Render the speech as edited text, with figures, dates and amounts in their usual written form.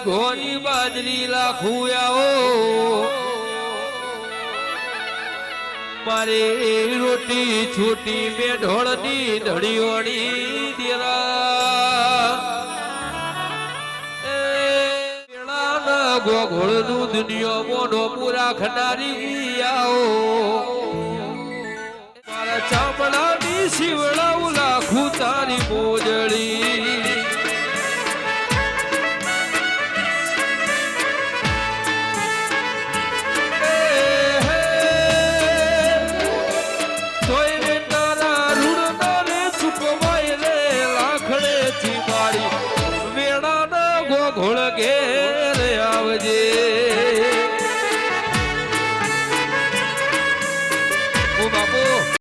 ઘોની બાજરી લાખુયાઓ મારે રોટી છૂટી બે ઢોળની ધડીઓની દેરા પેલાના ગોગોળનું દુનિયા મોનો પૂરા ખનારી આવો મારા ચામડાની શિવડાવું લાખું તારી મોજડી